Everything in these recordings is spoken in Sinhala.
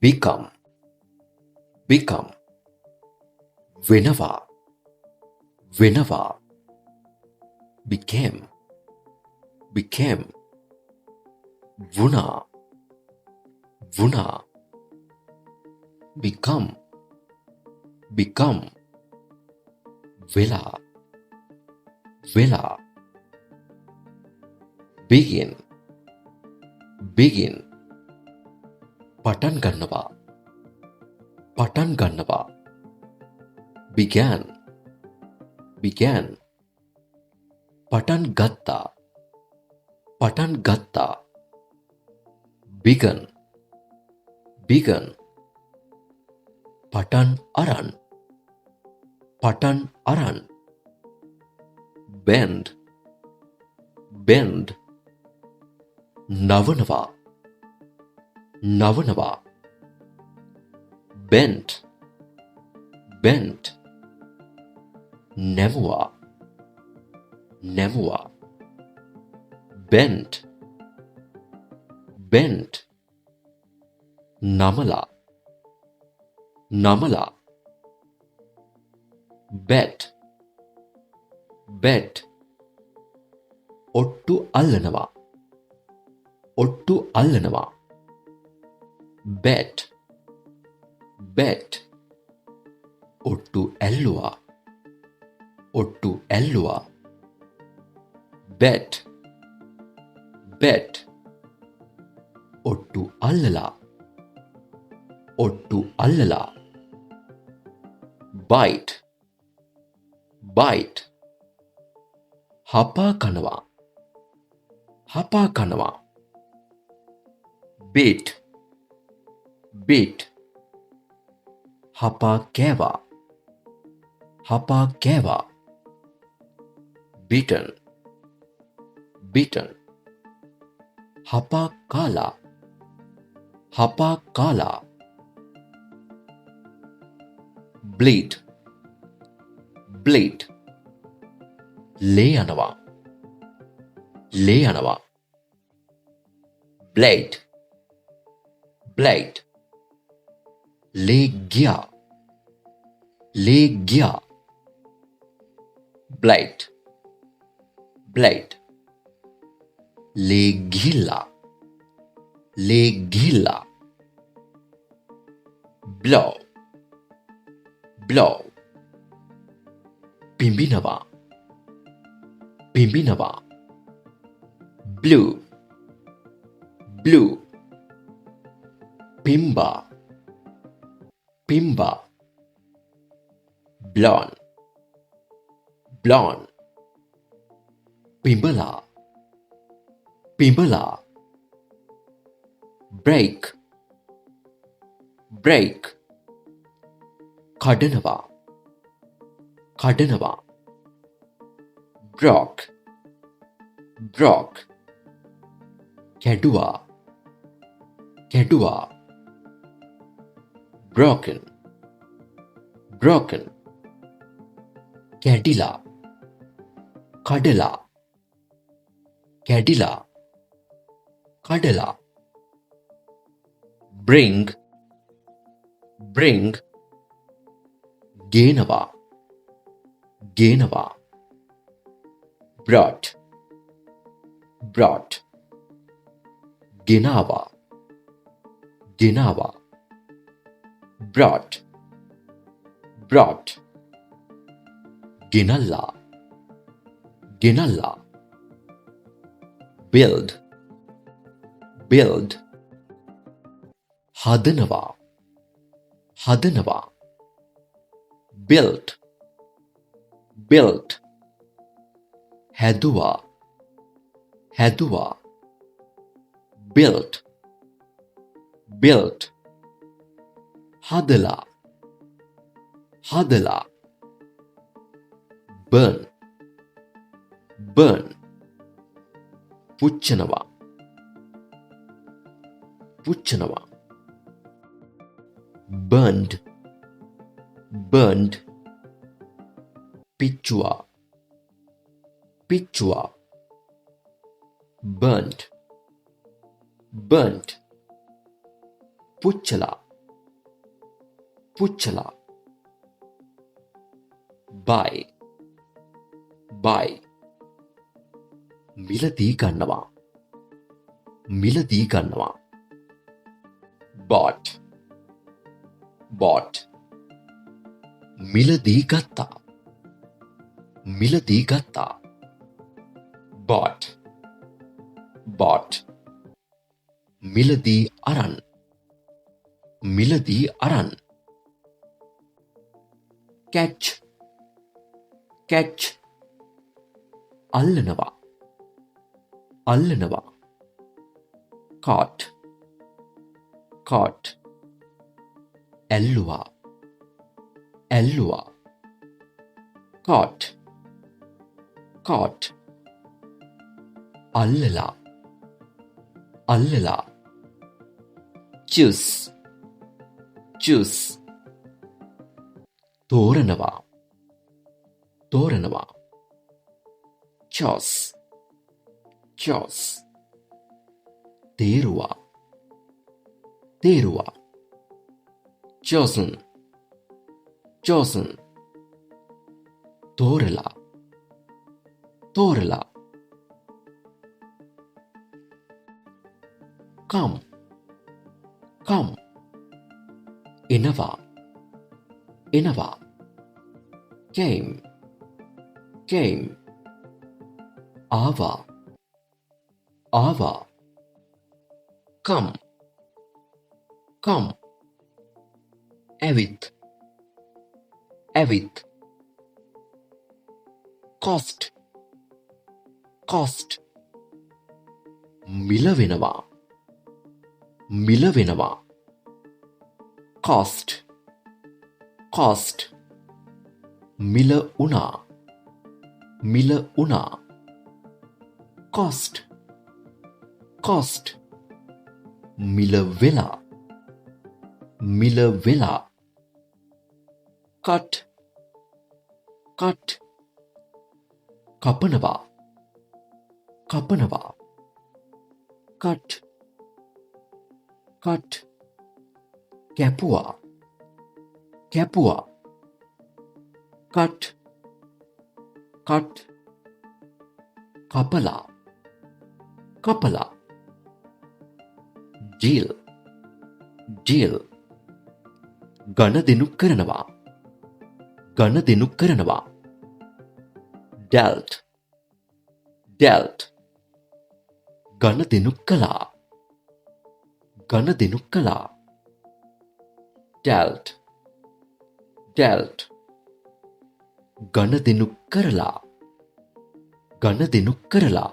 become, become, වෙනවා, වෙනවා, became, became, වුණා, වුණා, become, become, වෙලා, වෙලා, begin, begin, පටන් ගන්නවා, පටන් ගන්නවා, began, began, පටන් ගත්තා, පටන් ගත්තා, begun, begun, පටන් අරන්, පටන් අරන්, bend, bend, නවනවා, නවනවා, bent, bent, නැමුවා, නැමුවා, bent, bent, නමලා, නමලා, bet, bet, ඔට්ටු අල්ලනවා, ඔට්ටු අල්ලනවා, bet, bet, ඔට්ටු ඇල්ලුවා, ඔට්ටු ඇල්ලුවා, bet, bet, ඔට්ටු අල්ලලා, ඔට්ටු අල්ලලා, bite, bite, හපා කනවා, හපා කනවා, bit, bit, හපා කෑවා, හපා කෑවා, bitten, bitten, හපා කාලා, හපා කාලා, bleed, bleed, ලේ යනවා, ලේ යනවා, blade, blade, ලේ ගියා, ලේ ගියා, blade, blade, ලේ ගිහිල්ලා, ලේ ගිහිල්ලා, blow, blow, පිඹිනවා, පිඹිනවා, blue, blue, පිම්බා, පිම්බා, blonde, blonde, පිඹලා, පිඹලා, break, break, කඩනවා, කඩනවා, broke, broke, කැඩුවා, කැඩුවා, broken, broken, කැඩිලා, කඩලා, කැඩිලා, කඩලා, bring, bring, ගේනවා, ගේනවා, brought, brought, ගෙනාවා, ගෙනාවා, brought, brought, ගෙනල්ලා, ගෙනල්ලා, build, build, හදනවා, හදනවා, built, built, හැදුවා, හැදුවා, built, built, හදලා, හදලා, burn, burn, පුච්චනවා, පුච්චනවා, burned, burned, පිච්චුවා, පිච්චුවා, burnt, burnt, පුච්චලා, පුච්චලා buy buy මිලදී ගන්නවා මිලදී ගන්නවා bought bought මිලදී ගත්තා මිලදී ගත්තා bought bought මිලදී අරන් මිලදී අරන් catch catch අල්ලනවා අල්ලනවා caught caught ඇල්ලුවා ඇල්ලුවා caught caught අල්ලලා අල්ලලා choose choose තෝරනවා තෝරනවා chose chose තේරුවා තේරුවා chosen chosen තෝරලා තෝරලා come come එනවා එනවා came came ආවා ආවා come come ඇවිත් ඇවිත් cost cost මිල වෙනවා මිල වෙනවා cost cost මිල උනා මිල උනා cost cost මිල වෙලා මිල වෙලා cut cut කපනවා කපනවා cut cut කැපුවා කැපුවා cut cut කපලා කපලා deal deal ගණදෙනු කරනවා ගණදෙනු කරනවා dealt dealt ගණදෙනු කළා ගණදෙනු කළා dealt dealt ගණදෙනු කරලා ගණදෙනු කරලා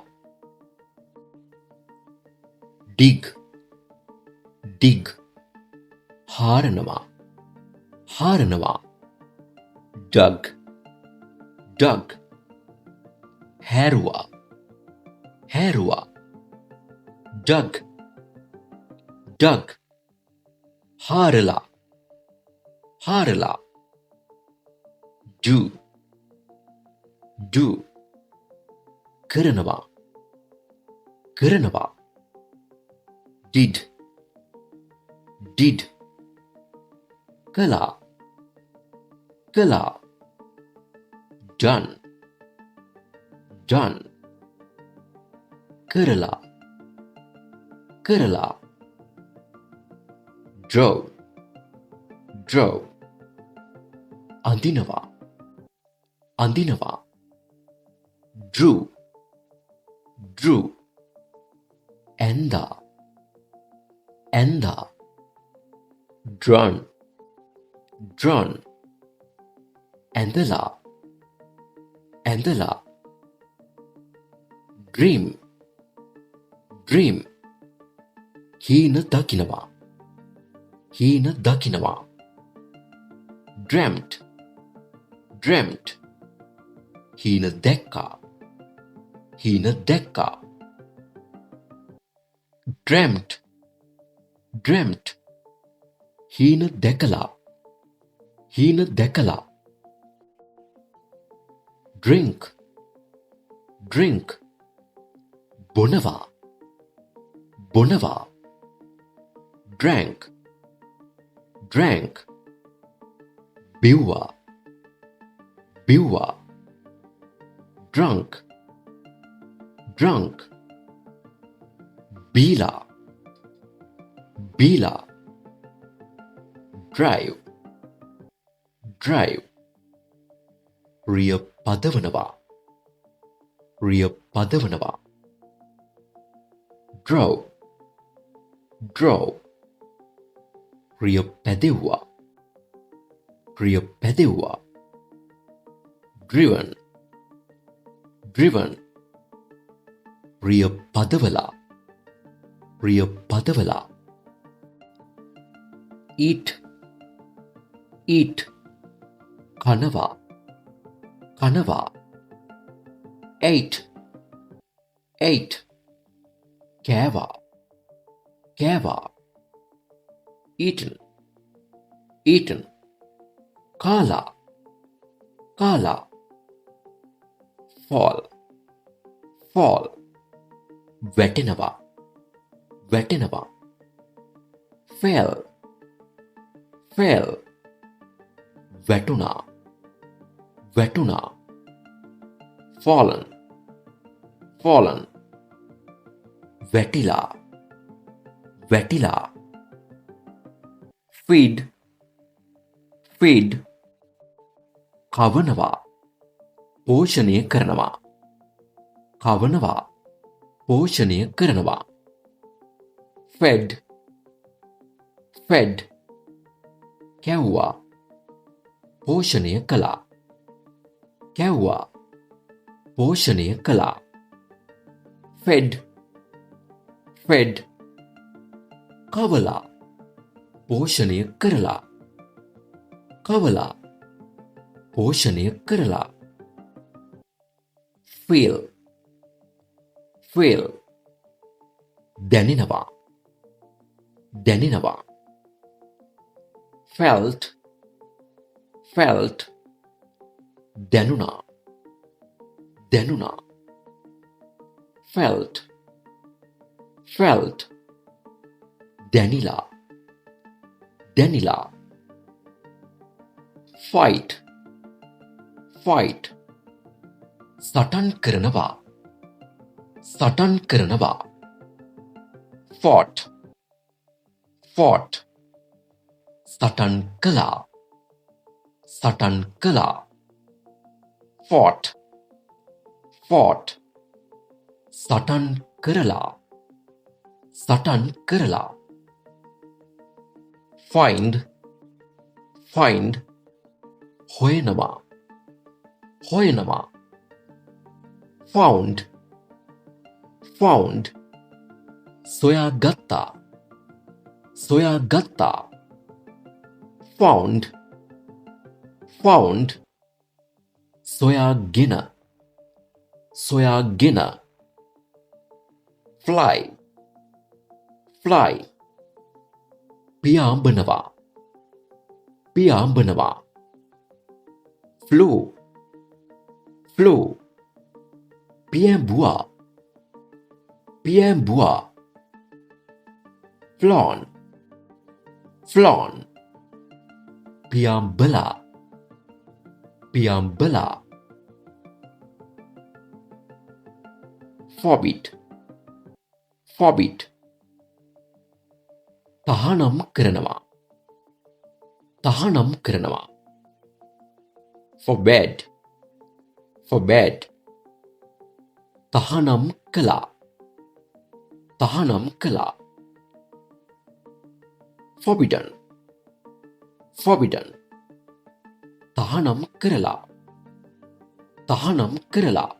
dig dig හාරනවා හාරනවා dug dug හැරුවා හැරුවා dug dug හාරලා හාරලා do do කරනවා කරනවා did did කළා කළා done done කරලා කරලා drove drove අඳිනවා අඳිනවා drew drew ඇන්දා ඇන්දා drawn drawn ඇඳලා ඇඳලා dream dream හීන දකිනවා හීන දකිනවා dreamt dreamt හීන දැක්කා හීන දැක්කා dreamt dreamt හීන දැකලා හීන දැකලා drink drink බොනවා බොනවා drank drank බිව්වා බිව්වා drunk drunk බීලා බීලා drive drive රිය පදවනවා රිය පදවනවා drove drove රිය පැදෙව්වා රිය පැදෙව්වා driven driven රිය පදවලා රිය පදවලා eat eat කනවා කනවා ate ate කෑවා කෑවා eaten eaten කාලා කාලා fall fall වැටෙනවා වැටෙනවා fell fell වැටුණා වැටුණා fallen fallen වැටිලා වැටිලා feed feed කවනවා පෝෂණය කරනවා කවනවා පෝෂණය කරනවා fed fed කැව්වා පෝෂණය කළා කැව්වා පෝෂණය කළා fed fed කවලා පෝෂණය කරලා කවලා පෝෂණය කරලා feel feel දැනෙනවා දැනෙනවා felt felt දැනුණා දැනුණා felt felt දැනිලා දැනිලා fight fight සටන් කරනවා සටන් කරනවා fought fought සටන් කළා සටන් කළා fought fought සටන් කරලා සටන් කරලා find find හොයනවා හොයනවා found found සොයාගත්තා සොයාගත්තා found found සොයාගෙන සොයාගෙන fly fly පියාඹනවා පියාඹනවා flew flew පියෑඹුවා පියෑඹුවා flown flown පියාඹලා පියාඹලා forbid forbid තහනම් කරනවා තහනම් කරනවා forbade forbade තහනම් කළා තහනම් කළා forbidden forbidden තහනම් කරලා තහනම් කරලා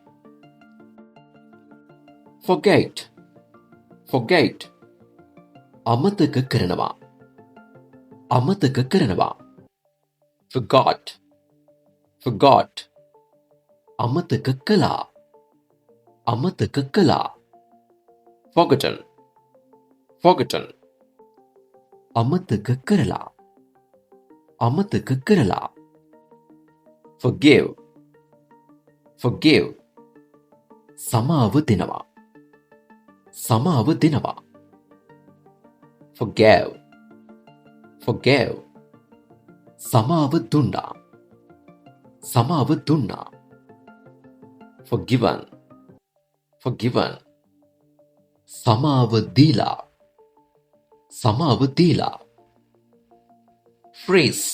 forget forget අමතක කරනවා අමතක කරනවා forgot forgot අමතක කළා අමතක කළා forgotten forgotten අමතක කරලා අමතක කරලා forgive forgive සමාව දෙනවා සමාව දෙනවා forgave forgave සමාව දුන්නා. සමාව දුන්නා. forgiven. forgiven. සමාව දීලා. සමාව දීලා. freeze.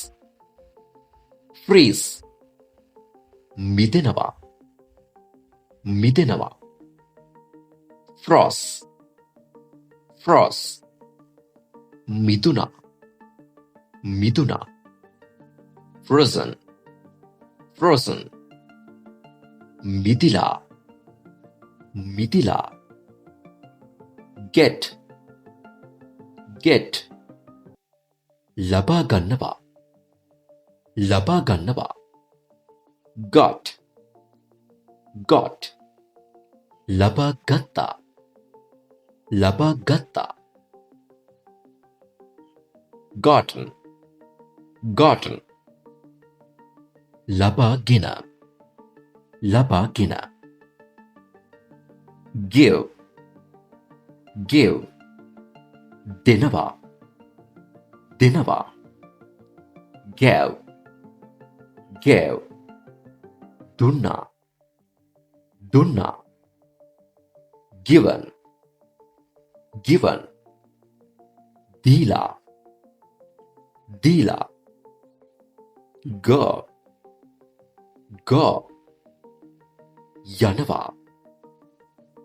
freeze. මිදෙනවා. මිදෙනවා. frost. frost. මිදුණා. මිදුණා. frozen. frozen. මිදිලා. මිදිලා. get. get. ලබා ගන්නවා. ලබා ගන්නවා. got. got. ලබා ගත්තා. ලබා ගත්තා. gotten. gotten. ලබාගෙන. ලබාගෙන. give. give. දෙනවා. දෙනවා. gave. gave. දුන්නා. දුන්නා. given. given. දීලා. දීලා. go. go. යනවා.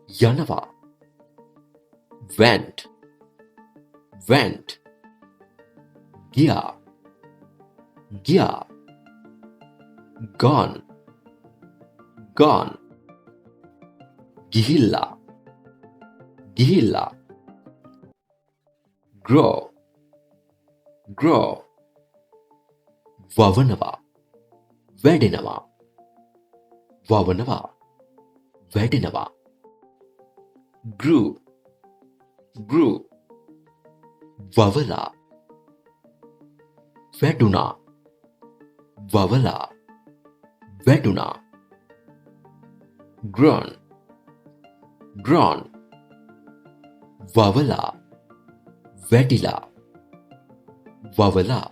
යනවා. went. went. ගියා. ගියා. gone. gone. ගිහිල්ලා. ගිහිල්ලා. grow. grow. වවනවා. වැඩෙනවා. වවනවා. වැඩෙනවා. grew. grew. වවලා. වැඩුණා. වවලා. වැඩුණා. grown. grown. වවලා. වැඩිලා. වවලා.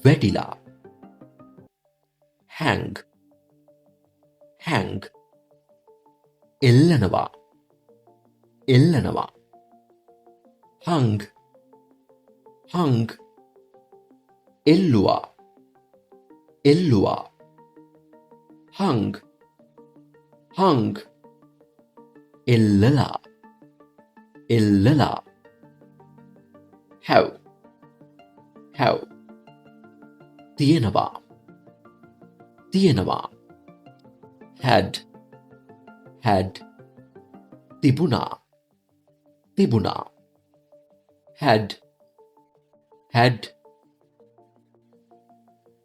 වැඩිලා. hang. hang. එල්ලනවා. එල්ලනවා. hung. hung. එල්ලුවා. එල්ලුවා. hung. hung. එල්ලලා. එල්ලලා. have. have. තියෙනවා. තියෙනවා. had. had. තිබුණා. තිබුණා. had. had.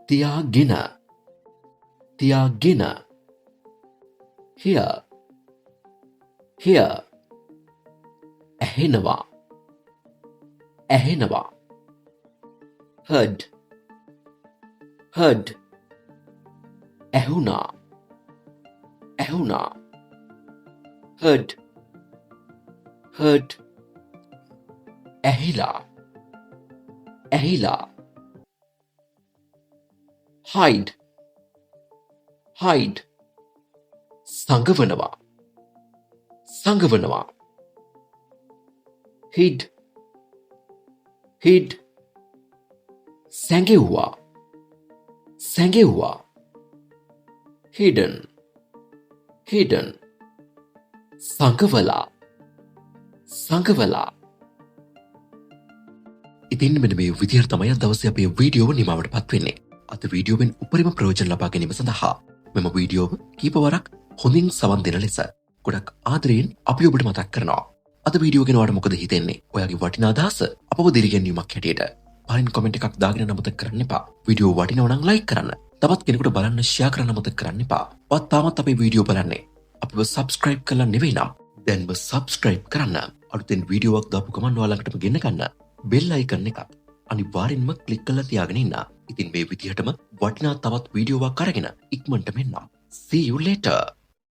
තියාගෙන. තියාගෙන. here. here. ඇහෙනවා. ඇහෙනවා. heard. heard. ඇහුණා. ඇහුණා. heard. heard. ඇහිලා. ඇහිලා. hide. hide. සංගවනවා. සංගවනවා. hid. hid. සැඟෙව්වා. සැඟෙව්වා. hidden. hidden. සංගවලා. සංගවලා. ඉතින් මෙන්න මේ විදිහට තමයි අද දවසේ අපේ වීඩියෝව නිමවට පත් වෙන්නේ. අද වීඩියෝවෙන් උපරිම ප්‍රයෝජන ලබා ගැනීම සඳහා මෙම වීඩියෝව කීපවරක් හොඳින් සවන් දෙන ලෙස ගොඩක් ආදරයෙන් අපි ඔබට මතක් කරනවා. අද වීඩියෝ ගැන ඔයාලට මොකද හිතෙන්නේ? ඔයාගේ වටිනා අදහස අපව දිරිගැන්වීමක් හැටියට පරින් කමෙන්ට් එකක් දාගෙන අමතක කරන්න එපා. වීඩියෝ වටිනවා නම් ලයික් කරන්න. තවත් කෙනෙකුට බලන්න ෂෙයා කරන්න අමතක කරන්න එපා. ඔයත් තාමත් අපේ වීඩියෝ බලන්නේ අපිව සබ්ස්ක්‍රයිබ් කරලා නෙවෙයි නම් දැන්ම සබ්ස්ක්‍රයිබ් කරන්න. අලුතෙන් වීඩියෝවක් දාපු ගමන් ඔයාලටම ගෙන්න ගන්න බෙල් අයිකන් එකත් අනිවාර්යෙන්ම ක්ලික් කරලා තියාගෙන ඉන්න. ඉතින් මේ විදිහටම වටිනා තවත් වීඩියෝවක් අරගෙන ඉක්මනට මෙන්න. See you later.